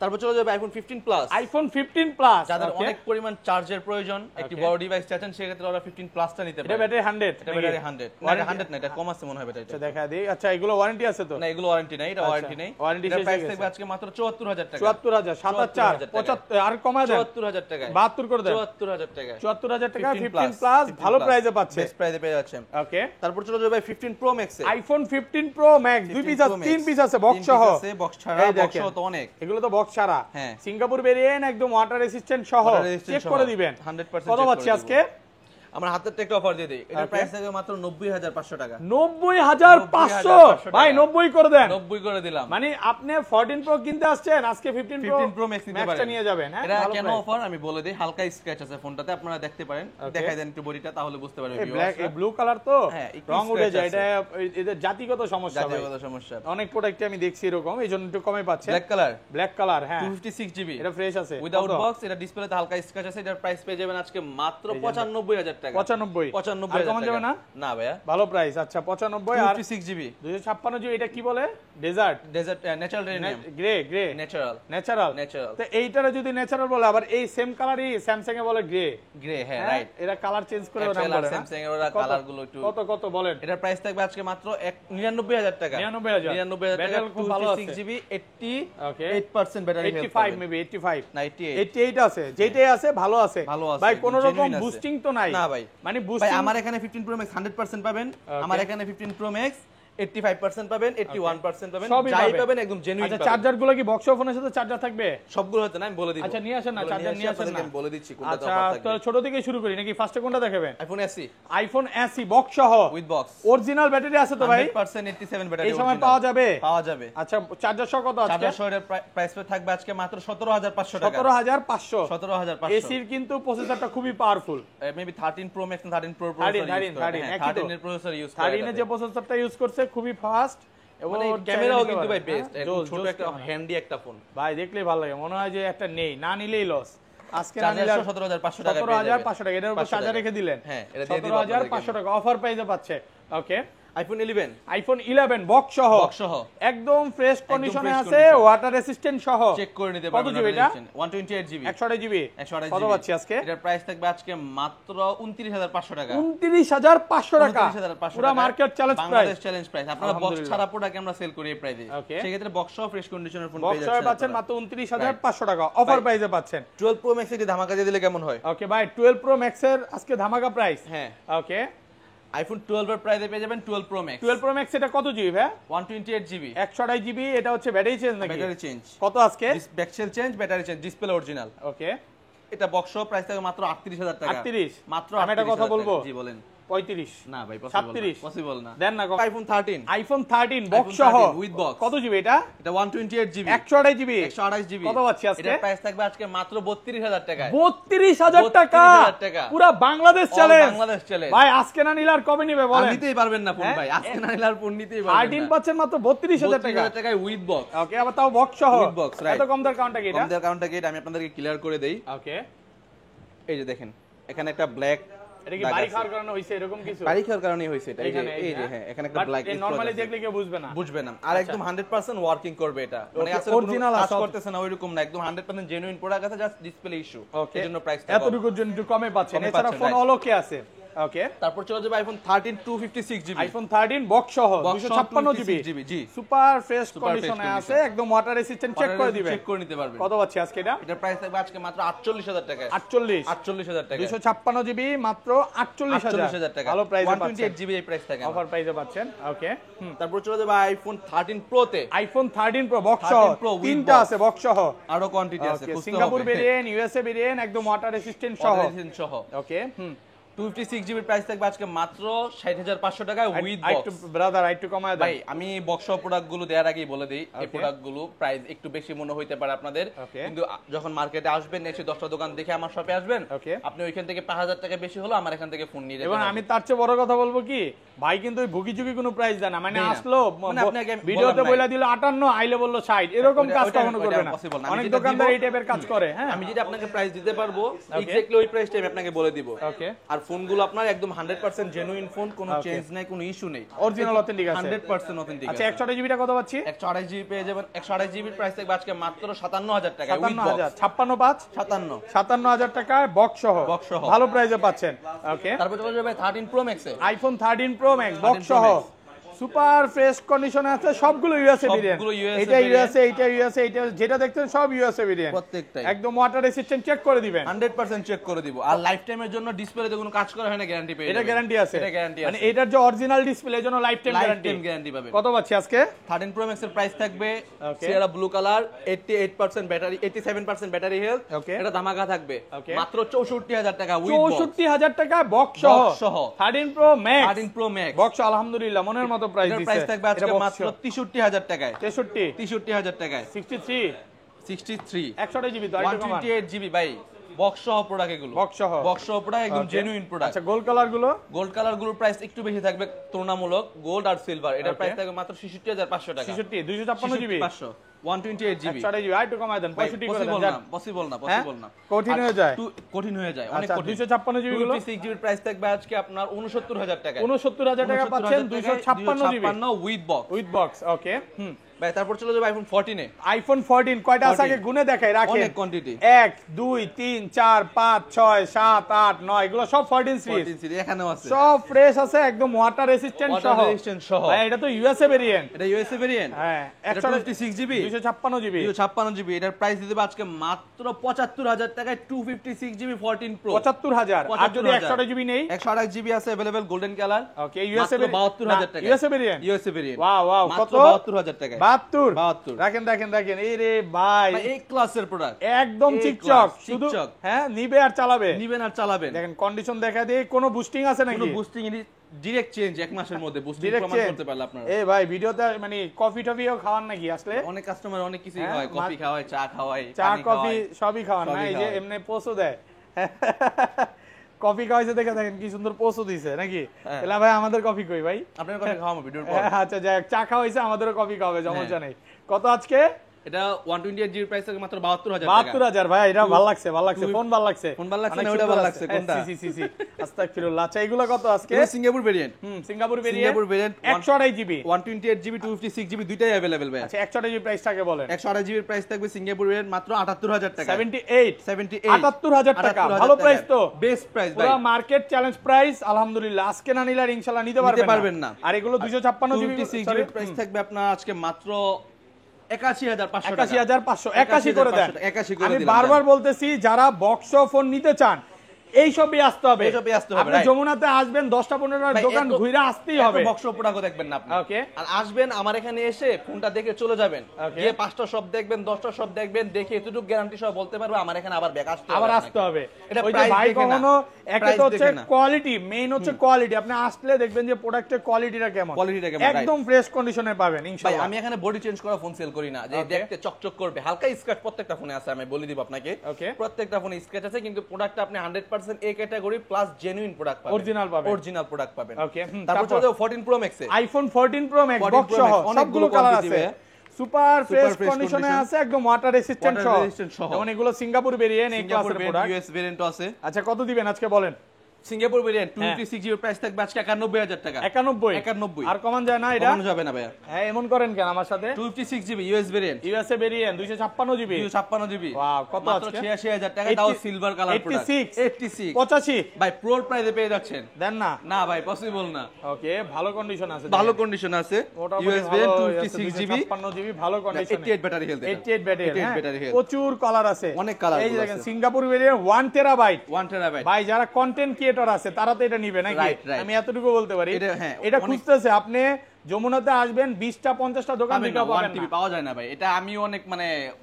তারপর চলে যাবে আইফোন 15 প্লাস। আইফোন 15 প্লাস যাদের অনেক পরিমাণ চার্জের প্রয়োজন, একটি বড় ডিভাইস চাচ্ছেন, সেক্ষেত্রে ওরা 15 প্লাসটা নিতে পারে। এটা ব্যাটারি 100, এটা ব্যাটারি 100 না, এটা 100 না, এটা কম আছে মনে হয় ব্যাটারিটা। আচ্ছা দেখা দেই। আচ্ছা এগুলো ওয়ারেন্টি আছে তো? না এগুলো ওয়ারেন্টি নাই, এটা ওয়ারেন্টি নেই। ওয়ারেন্টি এর শেষ প্রাইস হয়ে থাকবে আজকে মাত্র 74000 টাকা। 74000, 77000, 75 আর কমায় দেন 74000 টাকা, 72 করে দেন 74000 টাকা। 74000 টাকা 15 প্লাস ভালো প্রাইসে পাচ্ছে, বেস্ট প্রাইসে পেয়ে যাচ্ছেন। ওকে, তারপর চলে যাবে 15 প্রো ম্যাক্স এ। আইফোন 15 প্রো ম্যাক্স 2 পিস আছে, 3 পিস আছে বক্স সহ। বক্স ছাড়া, বক্স সহ তো অনেক, এগুলো তো বক্স ছাড়া। হ্যাঁ, সিঙ্গাপুর ভেরিয়েন্ট একদম ওয়াটার রেসিস্ট্যান্ট সহ, চেক করে দিবেন 100%। কত পাচ্ছি আজকে? আমরা হাতের একটা অফার দিয়ে দেই, এটার প্রাইস থাকবে মাত্র 90500 টাকা। 90500 ভাই, 90 করে দেন। 90 করে দিলাম। মানে আপনি 14 প্রো কিনতে আসছেন, আজকে 15 প্রো ম্যাক্স নিতে পারেন, নিয়ে যাবেন। হ্যাঁ, এটা কেন অফার আমি বলে দেই। হালকা স্ক্র্যাচ আছে ফোনটাতে, আপনারা দেখতে পারেন, দেখাই দেন একটু বডিটা, তাহলে বুঝতে পারবেন। এই ব্ল্যাক এই ব্লু কালার তো রং উঠে যায়, এটা এদের জাতিগত সমস্যা ভাই, জাতিগত সমস্যা। অনেক প্রোডাক্টে আমি দেখছি এরকম, এইজন্য একটু কমে পাচ্ছে। ব্ল্যাক কালার হ্যাঁ 256 জিবি, এটা ফ্রেশ আছে উইদাউট বক্স। এটা ডিসপ্লেতে হালকা স্ক্র্যাচ আছে, এটার প্রাইস পেয়ে যাবেন আজকে মাত্র 95000 টাকা। 95 আর কম যাবে না? না ভাইয়া, ভালো প্রাইস। আচ্ছা 95 আর 256 জিবি 256 জিবি। এটা কি বলে? Desert natural grey natural. তো এইটারে যদি ন্যাচারাল বলে, আবার এই সেম কালারই স্যামসাং এ বলে গ্রে। হ্যাঁ রাইট, এরা কালার চেঞ্জ করে নাম বলে না, স্যামসাং এর ওরা কালার গুলো একটু কত বলেন। এটার প্রাইস থাকবে আজকে মাত্র 99000 টাকা। 99000 ব্যাটারি খুব ভালো আছে, 6 জিবি 88% ব্যাটারি হেলথ 85 মেবি 85 না 88 আছে, যেটাই আছে ভালো আছে ভাই, কোন রকম বুস্টিং তো নাই না ভাই। মানে ভাই বুস্টিং আমার এখানে 15 প্রো ম্যাক্স 100% পাবেন, আমার এখানে 15 প্রো ম্যাক্স 85% পাবেন, 81% পাবেন, যাই পাবেন একদম জেনুইন পাবেন। আচ্ছা চার্জার গুলো কি বক্স ফোনের সাথে চার্জার থাকবে? সবগুলো হতে না, আমি বলে দিব। আচ্ছা নিয়ে আসেন না, চার্জার নিয়ে আসেন না, আমি বলে দিচ্ছি কোনটা আচ্ছা অফার থাকবে। তো ছোট থেকে শুরু করি নাকি? ফার্স্টে কোনটা দেখাবেন? আইফোন SE বক্স সহ উইথ বক্স, অরিজিনাল ব্যাটারি আছে তো ভাই? 100% 87 ব্যাটারি এই সময় পাওয়া যাবে। আচ্ছা চার্জার সহ কত আছে? চার্জার সহ এর প্রাইস থাকবে আজকে মাত্র 17500 টাকা। 17500 এসির কিন্তু প্রসেসরটা খুবই পাওয়ারফুল। মেবি 13 প্রো ম্যাক্স না 13 প্রো 13 এর প্রসেসর ইউজ করে। 13 এর যে প্রসেসরটা ইউজ করছে খুবই ফাস্ট, এবং ক্যামেরাও কিন্তু ভাই বেস্ট, ছোট একটা হ্যান্ডি একটা ফোন ভাই, দেখলেই ভালো লাগে, মনে হয় যে একটা নেই, না নিলেই লস। আজকে না নিলে 17500 টাকা, 17500 টাকা এর উপর চার্জার রেখে দিলেন। হ্যাঁ এটা দিয়ে দিলাম 17500 টাকা অফার প্রাইসে পাচ্ছে। ওকে, আইফোন 11 বক্স সহ একদম ফ্রেশ কন্ডিশনে আছে, ওয়াটার রেসিস্ট্যান্ট সহ, চেক করে নিতে পারবেন। কত জিবি এটা? 128 জিবি 128 জিবি। কত পাচ্ছি আজকে? এটার প্রাইস থাকবে আজকে মাত্র 29500 টাকা। 29500 টাকা, পুরো market challenge price, Bangladesh challenge price. আপনারা বক্স ছাড়া প্রোডাক্ট আমরা সেল করি এই প্রাইসে, সেই ক্ষেত্রে বক্স সহ ফ্রেশ কন্ডিশনের ফোন পেয়ে যাচ্ছেন। বক্স সহ পাচ্ছেন মাত্র 29500 টাকা অফার প্রাইসে পাচ্ছেন। 12 প্রো ম্যাক্স এর ধামাকা দিয়ে দিলে কেমন হয়? ওকে ভাই, 12 প্রো ম্যাক্স এর আজকে ধামাকা প্রাইস। হ্যাঁ ওকে, আইফোন 12 এর প্রাইসে পেয়ে যাবেন 12 প্রো ম্যাক্স। 12 প্রো ম্যাক্স এটা কত জিবি ভাই? 128 জিবি 128 জিবি। এটা হচ্ছে ব্যাটারি চেঞ্জ নাকি? Battery change. কত আজকে? Back shell change, battery change, display original. Okay, এটা বক্স সহ প্রাইস থাকে মাত্র 38000 টাকা। 38 মাত্র। আমি একটা কথা বলবো? জি বলেন। 35 না ভাই, 37 পসিবল না। দেন না। আইফোন 13 বক্স সহ উইথ বক্স। কত জিবি এটা? এটা 128 জিবি 128 জিবি 128 জিবি। কত পাচ্ছি আজকে? এটার প্রাইস থাকবে আজকে মাত্র 32000 টাকা। 32000 টাকা, পুরো বাংলাদেশ চ্যালেঞ্জ। ভাই আজকে না নিলে আর কবে নিবে বলেন? নিতেই পারবেন না ফোন ভাই, আজকে না নিলে আর ফোন নিতেই পারবেন না। 13 পাচ্ছেন মাত্র 32000 টাকা। 32000 টাকায় উইথ বক্স। ওকে, আবার তাও বক্স সহ উইথ বক্স, রাইট। এত কম দাম কাউন্টটা কি এটা? কম দাম কাউন্টটা কি এটা আমি আপনাদেরকে ক্লিয়ার করে দেই। ওকে, এই যে দেখেন এখানে একটা ব্ল্যাক, এটা কি বাড়ি খাওয়ার কারণে হইছে এরকম কিছু? বাড়ি খাওয়ার কারণেই হইছে এটা। এই যে হ্যাঁ, এখানে একটা ব্ল্যাক, নরমালি দেখলে কেউ বুঝবে না। আর একদম 100% ওয়ার্কিং করবে এটা, মানে আসলে অরিজিনাল কাজ করতেছে না ওইরকম না, একদম 100% জেনুইন প্রোডাক্ট আছে, জাস্ট ডিসপ্লে ইস্যু, এজন্য প্রাইসটা এতটুকুর জন্য একটু কমে পাচ্ছেন। এছাড়া ফোন অলকে আছে। ওকে, তারপর চলে যাবে আইফোন 13 256 জিবি। আইফোন 13 বক্স সহ 256 জিবি জি, সুপার ফ্রেশ কন্ডিশনে আছে, একদম ওয়াটার রেসিস্ট্যান্ট, চেক করে দিবেন, চেক করে নিতে পারবেন। কত পাচ্ছি আজকে এটা? এটার প্রাইস থাকবে আজকে মাত্র 48000 টাকা। 48000 টাকা। 256 জিবি মাত্র 48000 টাকা। ভালো প্রাইসে পাচ্ছেন। 128 জিবি এই প্রাইস থাকে, অফার প্রাইসে পাচ্ছেন। ওকে, তারপর চলে যাবে আইফোন 13 প্রো তে। আইফোন 13 প্রো বক্স সহ, তিনটা আছে বক্স সহ, আরো কোয়ান্টিটি আছে, সিঙ্গাপুর ভেরিয়েন্ট, ইউএসএ ভেরিয়েন্ট, একদম ওয়াটার রেসিস্ট্যান্ট সহ। ওকে, 256GB প্রাইস থাকবে আজকে মাত্র 60500 টাকায় উইথ বক্স। একটু ব্রাদার একটু কমায় দেন ভাই আমি বক্স প্রোডাক্ট গুলো দেওয়ার আগেই বলে দিই, এই প্রোডাক্ট গুলো প্রাইস একটু বেশি মনে হইতে পারে আপনাদের, কিন্তু যখন মার্কেটে আসবেন এসে 10টা দোকান দেখে আমার শপে আসবেন, আপনি ওইখান থেকে 5000 টাকা বেশি হলো আমার এখান থেকে ফোন নিয়ে যাবেন। এবং আমি তার চেয়ে বড় কথা বলবো কি ভাই কিন্তু ওই ভুগি চুগি কোনো প্রাইস দেয় না, মানে আসলো ভিডিওতে বলে দিল 58 আইলে বললো 60, এরকম কাজ কখনো করবে না। অনেক দোকানদার এই টাইপের কাজ করে। হ্যাঁ আমি যেটা আপনাকে প্রাইস দিতে পারবো এক্স্যাক্টলি ওই প্রাইসটা আমি আপনাকে বলে দিব। আর ফোনগুলো আপনার একদম 100% জেনুইন ফোন, কোনো চেঞ্জ নাই, কোনো ইস্যু নেই, অরিজিনাল অথেন্টিক আছে, 100% অথেন্টিক। আচ্ছা 128GB টা কত পাচ্ছি? 128GB পেয়ে যাবেন। 128GB প্রাইস থাকবে আজকে মাত্র 57000 টাকা উইথ বক্স। 57000 টাকায় বক্স সহ ভালো প্রাইসে পাচ্ছেন। ওকে, তারপর চলে যাবে 13 Pro Max এ, আইফোন 13 Pro Max বক্স সহ সুপার ফ্রেশ কন্ডিশনে আছে, সবগুলো ইউএসএ ভেরিয়েন্ট। এটা ইউএসএ, এটা ইউএসএ, এটা যেটা দেখছেন সব ইউএসএ ভেরিয়েন্ট, প্রত্যেকটাই একদম ওয়াটার রেসিস্ট্যান্ট। চেক করে দিবেন 100% চেক করে দিব। আর লাইফ টাইমের জন্য ডিসপ্লেতে কোনো কাজ করা হয় না, গ্যারান্টি পেয়ে যাবেন। এটা গ্যারান্টি আছে, এটা গ্যারান্টি আছে, মানে এটার যে অরিজিনাল ডিসপ্লে এর জন্য লাইফ টাইম গ্যারান্টি পাবেন। কত পাচ্ছি আজকে? 13 Pro Max এর প্রাইস থাকবে Sierra blue colour, 88% battery, 87% battery health. এটা ধামাকা থাকবে মাত্র 64000 টাকা উইথ বক্স। 64000 টাকা বক্স সহ 13 Pro Max। 13 Pro Max box আলহামদুলিল্লাহ মনের মতো প্রাইস দিছে। প্রাইস থাকবে আজকে মাত্র 63000 টাকায়। 63000 টাকায় 63 128GB তো 128GB ভাই বক্স সহ প্রোডাক্ট, এগুলো বক্স সহ প্রোডাক্ট, একদম জেনুইন প্রোডাক্ট। আচ্ছা গোল্ড কালার গুলো প্রাইস একটু বেশি থাকবে তুলনামূলক, গোল্ড আর সিলভার এটার প্রাইস থাকবে মাত্র 66500 টাকা। 66 256GB 128GB 128GB আইটু কমায় দেন 65 করে দেন। পসিবল না কঠিন হয়ে যায়, অনেক কঠিন। 256GB গুলো 256GB প্রাইস থাকবে আজকে আপনার 69000 টাকা। 69000 টাকা পাচ্ছেন 256GB উইথ বক্স। ওকে ভাই তারপর চলে যাবে আইফোন 14 এ। আইফোন 14 কয়টা আছে আগে গুনে দেখাই রাখেন, অনেক কোয়ান্টিটি, 1 2 3 4 5 6 7 8 9 এগুলো সব 14 সিরিজ এখানেও আছে, সব ফ্রেশ আছে, একদম ওয়াটার রেসিস্ট্যান্ট সহ। ভাই এটা তো ইউএসএ ভেরিয়েন্ট, হ্যাঁ 156GB 256GB এটার প্রাইস দিতে হবে আজকে মাত্র 75000 টাকায় 256GB 14 Pro। 75000। আর যদি 128GB নেই, 128GB আছে अवेलेबल গোল্ডেন কালার। ওকে ইউএসএ 72000 টাকা, ইউএসএ ভেরিয়েন্ট। ওয়াও কত? 72000 টাকা। 72 রাখেন এই রে ভাই এই ক্লাসের প্রোডাক্ট, একদম চিকচক, শুধু হ্যাঁ নিবেন আর চালাবেন। দেখেন কন্ডিশন দেখা দিয়ে কোনো বুস্টিং আছে নাকি? কোনো বুস্টিং এর ডাইরেক্ট চেঞ্জ এক মাসের মধ্যে বুস্টিং প্রমাণ করতে পারলে আপনারা। এই ভাই ভিডিওতে মানে কফি টফিও খাওয়ান নাকি? আসলে অনেক কাস্টমার অনেক কিছুই হয়, কফি খাওয়ায়, চা খাওয়ায়, কফি সবই খাওয়ান না, এই যে এমনি পোস্টও দেয়। কফি খাওয়াইছে দেখে দেখেন কি সুন্দর পোস্টও দিছে নাকি? এলা ভাই আমাদের কফি কই ভাই? আপনার কফি খাওয়াবো ভিডিওর পর। আচ্ছা যাক, চা খাওয়াইছে আমাদেরও কফি খাওয়াবে, সমস্যা নেই। কত আজকে? এটা 128GB প্রাইস থেকে মাত্র 72000 টাকা। 72000 ভাই, এটা ভালো লাগছে ফোন ভালো লাগছে না, ওটা ভালো লাগছে কোনটা? সি আস্তাগফিরুল্লাহ। আচ্ছা এগুলো কত আজকে? Singapore variant, Singapore variant 128GB 128GB 256GB দুইটাই अवेलेबल ভাই। আচ্ছা 128GB প্রাইসটাকে বলেন। 128GB প্রাইস থাকবে সিঙ্গাপুর ভেরিয়েন্ট মাত্র 78000 টাকা। 78 78000 টাকা, ভালো প্রাইস তো, বেস্ট প্রাইস ভাই, পুরো মার্কেট চ্যালেঞ্জ প্রাইস আলহামদুলিল্লাহ। আজকে না নিলে ইনশাআল্লাহ নিতে পারবেন না। আর এগুলো 256GB 256GB প্রাইস থাকবে আপনার আজকে মাত্র 81500 টাকা। 81500 করে দেন। আমি বারবার বলতেছি যারা বক্স ফোন নিতে চান এইসবই আসতে হবে। আপনি যমুনাতে আসবেন 10টা 15টা দোকান ঘুরে আসতেই হবে, বক্স প্রোডাক্ট দেখবেন না আপনি। আর আসবেন আমার এখানে এসে ফোনটা দেখে চলে যাবেন, গিয়ে 5টা শপ দেখবেন, 10টা শপ দেখবেন, দেখে এতটুকু গ্যারান্টি সহ বলতে পারবে আমার এখানে আবার ব্যাক আসতে হবে। এটা ওই যে ভাই কখনো একটা তো হচ্ছে কোয়ালিটি, মেইন হচ্ছে কোয়ালিটি। আপনি আসলে দেখবেন যে প্রোডাক্টের কোয়ালিটিটা কেমন, একদম ফ্রেশ কন্ডিশনে পাবেন ইনশাআল্লাহ। আমি এখানে বডি চেঞ্জ করা ফোন সেল করি না যে দেখতে চকচক করবে, হালকা স্ক্র্যাচ প্রত্যেকটা ফোনে আছে, আমি বলে দিব আপনাকে। প্রত্যেকটা ফোনে স্ক্র্যাচ আছে, কিন্তু প্রোডাক্টটা আপনি 100% A category plus genuine product পাবেন, অরিজিনাল প্রোডাক্ট পাবেন। ওকে, তারপর চলে যাও 14 Pro Max এ। আইফোন 14 Pro Max বক্স সহ সবগুলো কালার আছে, সুপার ফ্রেশ কন্ডিশনে আছে, একদম ওয়াটার রেসিস্ট্যান্ট সহ। যেমন এগুলো সিঙ্গাপুর ভেরিয়েন্ট, এই ক্লাসের প্রোডাক্ট, ইউএস ভেরিয়েন্টও আছে। আচ্ছা কত দিবেন আজকে বলেন? সিঙ্গাপুর ভেরিয়েন্ট 256GB প্রাইস থাকবে আজকে 91000 টাকা। 91 আর কমান যায় না? এটা কমানো যাবে না ভাইয়া। হ্যাঁ এমন করেন কেন আমার সাথে? 256GB US variant, USA variant 256GB। Wow, কত মাত্র 86000 টাকা, তাও সিলভার কালার প্রোডাক্ট। 85 ভাই প্রো প্রাইসে পেয়ে যাচ্ছেন। দেন না? না ভাই পসিবল না। ওকে, ভালো কন্ডিশন আছে, ইউএস ভেরিয়েন্ট 256GB 56GB ভালো condition, 88 battery health, 88 battery health, প্রচুর কালার আছে, অনেক কালার। এই দেখেন সিঙ্গাপুর ভেরিয়েন্ট 1 টেরাবাইট। ভাই যারা কন্টেন্ট ক্রিয়েটর আছে তারা তো এটা নিবে নাকি? আমি এতটুকু বলতে পারি। এটা খুঁজতেছে আপনি যমুনাতে আসবেন 20টা 50টা দোকান থেকে পাবেন টিভি পাওয়া যায় না ভাই, এটা আমি অনেক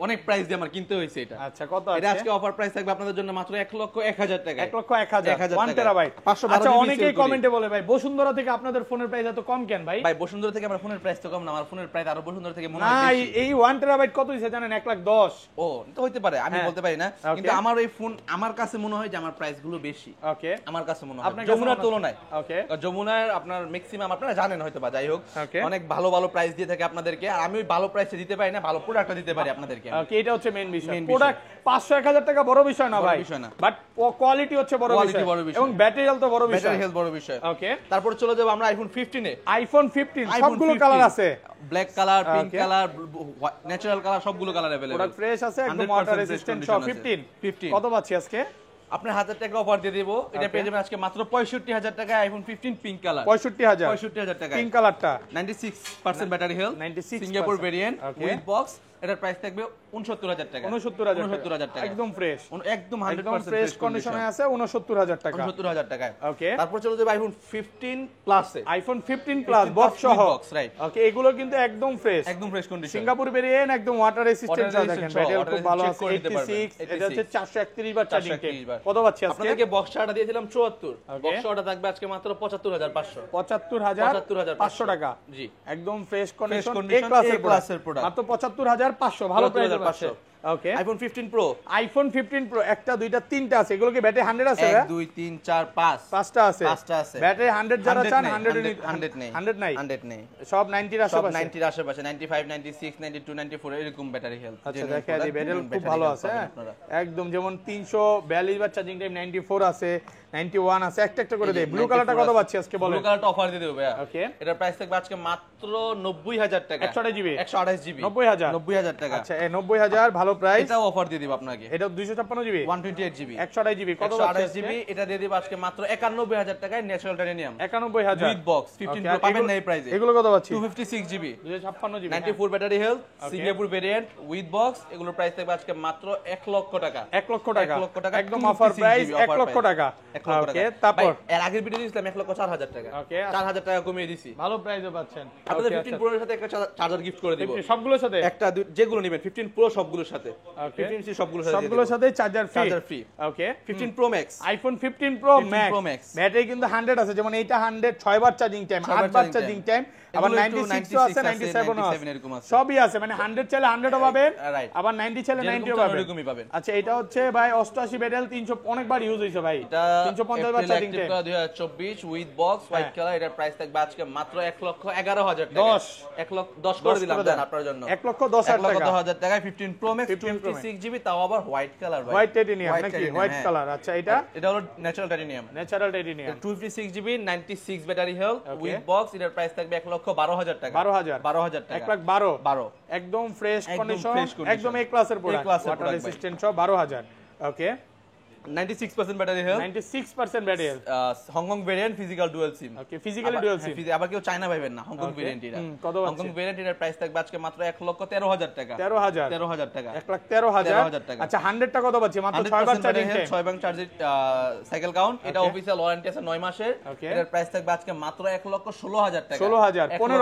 অনেক প্রাইস দিয়ে আমার কিনতে হয়েছে এটা। আচ্ছা কত আছে? এটা আজকে অফার প্রাইস থাকবে আপনাদের জন্য মাত্র 1,01,000 টাকা। 1,01,000 1 টেরাবাইট। আচ্ছা অনেকেই কমেন্টে বলে ভাই বসুন্ধরা থেকে আপনাদের ফোনের প্রাইস এত কম কেন ভাই? ভাই বসুন্ধরা থেকে আমার ফোনের প্রাইস তো কম না, আমার ফোনের প্রাইস আরো বসুন্ধরা থেকে মনে হয় বেশি। না এই 1 টেরাবাইট কত হইছে জানেন? 1,10,000। ও তো হইতে পারে, আমি বলতে পারি না, কিন্তু আমার এই ফোন আমার কাছে মনে হয় যে আমার প্রাইস গুলো বেশি। ওকে আমার কাছে মনে হয় যমুনার তুলনায়। ওকে যমুনার আপনার ম্যাক্সিমাম আপনারা জানেন হয়তো বা, যাই হোক অনেক ভালো ভালো প্রাইস দিয়ে থাকে আপনাদেরকে, আর আমি ওই ভালো প্রাইসে দিতে পারি না, ভালো প্রোডাক্টটা দিতে পারি আপনাদেরকে। ওকে এটা হচ্ছে মেইন বিষয়। প্রোডাক্ট 500-1000 টাকা বড় বিষয় না ভাই, বাট কোয়ালিটি হচ্ছে বড় বিষয় এবং ব্যাটারি হেলথ তো বড় বিষয়। ব্যাটারি হেলথ বড় বিষয়। ওকে তারপর চলে যাব আমরা আইফোন 15 এ। আইফোন 15 সবগুলো কালার আছে, black colour, pink colour, natural colour, সবগুলো কালার अवेलेबल। প্রোডাক্ট ফ্রেশ আছে একদম ওয়াটার রেজিস্ট্যান্ট সব। 15 কত পাচ্ছি আজকে? আপনার 1000 টাকা অফার দিয়ে দেব, এটা পেয়ে যাবেন আজকে মাত্র 65000 টাকায় আইফোন 15 পিঙ্ক কালার। 65000 টাকা পিঙ্ক কালারটা। 96% battery health, Singapore variant with box. এটার প্রাইস থাকবে 69000 টাকা। 69000 টাকা একদম ফ্রেশ, একদম 100% ফ্রেশ কন্ডিশনে আছে। 69000 টাকা। 69000 টাকায়। ওকে তারপর চলে যাবে আইফোন 15 প্লাস এ। আইফোন 15 প্লাস বক্স সহ, রাইট। ওকে এগুলো কিন্তু একদম ফ্রেশ কন্ডিশন। সিঙ্গাপুর ভেরিয়েন্ট একদম ওয়াটার রেজিস্ট্যান্ট দেখেন, ব্যাটারি খুব ভালো আছে। 86 এটা হচ্ছে 431 বার চার্জিং টাইম। কত পাচ্ছি আজকে? আপনাদেরকে বক্স শাটা দিয়েছিলাম 74, বক্স শাটা থাকবে আজকে মাত্র 75500। 75500 টাকা। জি একদম ফ্রেশ কন্ডিশন এ ক্লাসের প্রোডাক্ট মাত্র 75500। ভালো প্রাইস পাচ্ছে। ওকে আইফোন 15 প্রো। আইফোন 15 প্রো একটা দুইটা তিনটা আছে, এগুলো কি ব্যাটারি 100 আছে? 1 2 3 4 5 পাঁচটা আছে। ব্যাটারি 100 যারা চান 100 নেই। 100 নেই সব 90 এর আশেপাশে। 90 এর আশেপাশে 95 96 92 94 এরকম ব্যাটারি হেলথ। আচ্ছা দেখা দি ব্যাটারি খুব ভালো আছে একদম, যেমন 342 বার চার্জিং টাইম, 94 আছে, 91 আছে। একটা করে দেই। ব্লু কালারটা কত পাচ্ছি আজকে বলেন? ব্লু কালারটা অফার দিয়ে দেব ভাইয়া। ওকে এটার প্রাইস থাকবে আজকে মাত্র 90000 টাকা। 128 জিবি 128 জিবি 90000 টাকা। আচ্ছা 90000 ভালো প্রাইস। এটাও অফার দিয়ে দিব আপনাকে। এটা 256 জিবি 128 জিবি 128 জিবি কত পাচ্ছি? 128 জিবি এটা দিয়ে দিব আজকে মাত্র 91000 টাকায় natural titanium. 91000 with box 15 pro পাবেন না এই প্রাইসে। এগুলো কত পাচ্ছি? 256 GB 256 GB 94 battery health, Singapore variant with box. এগুলোর প্রাইস থাকবে আজকে মাত্র 1 লক্ষ টাকা। 1 লক্ষ টাকা একদম অফার প্রাইস। 1 লক্ষ টাকা। ওকে তারপর এর আগের ভিডিও দিয়েছিলাম 1,04,000 টাকা। ওকে 4000 টাকা কমিয়ে দিছি। ভালো প্রাইসে পাচ্ছেন। আপনাদের 15 প্রো এর সাথে একটা চার্জার গিফট করে দেব। সবগুলোর সাথে একটা যেগুলো নেবেন 15 প্রো সবগুলোর সাথে। 15 সি সবগুলোর সাথে চার্জার ফ্রি। ওকে 15 pro max, iPhone 15 pro max battery কিন্তু 100 আছে, যেমন এইটা 100 6 বার চার্জিং টাইম, 8 বার চার্জিং টাইম, আবার 96 আছে, 97 আছে, সবই আছে। মানে 100 চাইলে 100 ও পাবেন, আবার 90 চাইলে 90 ও পাবেন। আচ্ছা এটা হচ্ছে ভাই 88 ব্যাটারি 300 অনেকবার ইউজ হইছে ভাই। 350 বার charging time 2024 with box white colour. এটার প্রাইস থাকবে আজকে মাত্র 1,11,000 টাকা। 1 লক্ষ 10 করে দিলাম দেন আপনার জন্য। 1,10,000 টাকায় 15 প্রো ম্যাক্স 26 জিবি, তাও আবার হোয়াইট কালার ভাই। হোয়াইট টাইটানিয়াম নাকি? White colour. আচ্ছা এটা হলো natural titanium. 256 GB 96 battery health with box. এটার প্রাইস থাকবে 1,12,000 টাকা। 12,000 টাকা 1,12,000 একদম ফ্রেশ কন্ডিশন, একদম এ ক্লাসের প্রোডাক্ট, ওয়াটার রেজিস্ট্যান্ট সব 12,000। Okay 96% battery health, 96% battery health, Hong Kong variant, physical dual SIM. Okay physically dual SIM. আবার কেউ চায়না পাবেন না, হংকং ভেরিয়েন্ট এটা। হংকং ভেরিয়েন্ট এর প্রাইস থাকবে আজকে মাত্র 1,13,000 টাকা। 13,000 টাকা 1,13,000 টাকা। আচ্ছা 100 টা কত পাচ্ছি? মাত্র 6 বার চার্জিং টাইম, 6 বার চার্জিং সাইকেল কাউন্ট। এটা অফিশিয়াল ওয়ারেন্টি আছে 9 মাসের। এর প্রাইস থাকবে আজকে মাত্র 1,16,000 টাকা। 16,000 15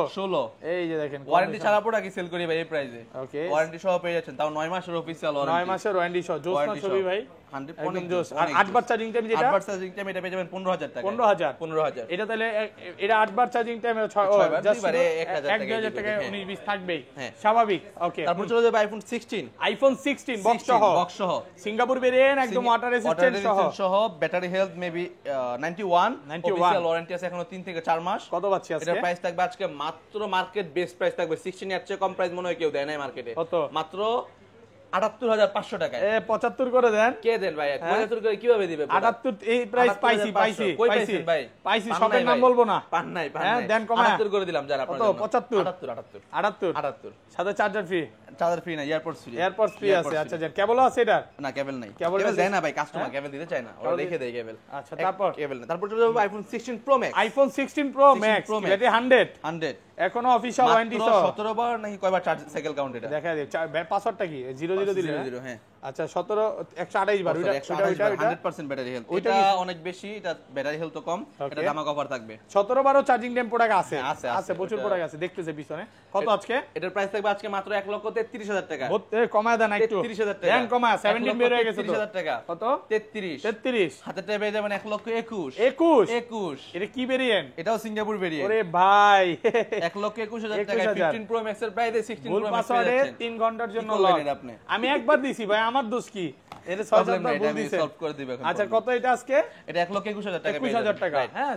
16 এই যে দেখেন ওয়ারেন্টি ছাড়া প্রোডাক্ট সেল করি ভাই এই প্রাইসে। ওকে ওয়ারেন্টি সহ পেয়ে যাচ্ছেন, তাও 9 মাসের অফিশিয়াল ওয়ারেন্টি। 9 মাসের ওয়ারেন্টি সহ জোসনা ছবি ভাই 100 জোস। আর 8 বার চার্জিং টাইম যেটা 8 বার চার্জিং টাইম এটা পেয়ে যাবেন 15,000 টাকা। 15,000 এটা তাহলে এটা 8 বার চার্জিং টাইমে 6 বার জাস্ট 1,000 টাকা 19-20 থাকবেই স্বাভাবিক। ওকে তারপর চলে যাবে আইফোন 16। আইফোন 16 বক্স সহ সিঙ্গাপুর ভেরিয়েন্ট, একদম ওয়াটার রেজিস্ট্যান্ট সহ, battery health maybe 91 official warranty আছে এখনো 3 থেকে 4 মাস। কত পাচ্ছি আজকে? এটার প্রাইস থাকবে আজকে মাত্র মার্কেট বেস্ট প্রাইস থাকবে 16 এর চেয়ে কম প্রাইস মনে হয় কেউ দেয় না মার্কেটে। মাত্র 78,500 টাকা। 75 করে দেন। কে দেন ভাই? 75 করে কিভাবে দিবে? 78 এই প্রাইস পাইছি কই পাইছেন ভাই? পাইছি সবের নাম বলবো না। পান নাই দেন কমা 78 করে দিলাম যারা আপনাদের জন্য। 78 সাথে চার্জার ফ্রি না, এয়ারপোর্টস ফ্রি আছে। আচ্ছা যান কেবল আছে এটা? না কেবল নাই, কেবল দেয় না ভাই, কাস্টমার কেবল দিতে চায় না, ওরা লিখে দেয় কেবল। আচ্ছা তারপর কেবল না, তারপর চলে যাবে iPhone 16 Pro max. IPhone 16 Pro max battery 100 এখনো অফিশিয়াল ওয়ারেন্টি সহ 17 বার নাকি কয়বার চার্জ সাইকেল কাউন্ট এটা দেখা যায় পাসওয়ার্ডটা কি 00 দিলে হ্যাঁ আচ্ছা 17 128 বার এটা 100% ব্যাটারি হেলথ এটা অনেক বেশি এটা ব্যাটারি হেলথ কম এটা দামাক অফার থাকবে 17 বারও চার্জিং টাইম প্রোডাক্ট আছে প্রচুর প্রোডাক্ট আছে দেখতেছে পিছনে কত আজকে এটার প্রাইস থাকবে আজকে মাত্র 1,33,000 টাকা কমায় দেন একটু 33,000 টাকা ব্যাংক কমায় 17 বের হয়ে গেছে তো 33,000 টাকা কত 33 হাতে পেয়ে যাবেন 1,21,000 21 এটা কি ভেরিয়েন্ট এটাও সিঙ্গাপুর ভেরিয়েন্ট ওরে ভাই 1,21,000 টাকা 15 প্রো ম্যাক্স এর প্রাইস 16 প্রো ম্যাক্স পাসওয়ার্ডে 3 ঘন্টার জন্য লক আমি একবার দিছি ভাই আমার দোষ কি এটা 6 বার ভুল দিছে সলভ করে দিবেন আচ্ছা কত এটা আজকে এটা 1,21,000 টাকা 21,000 টাকা হ্যাঁ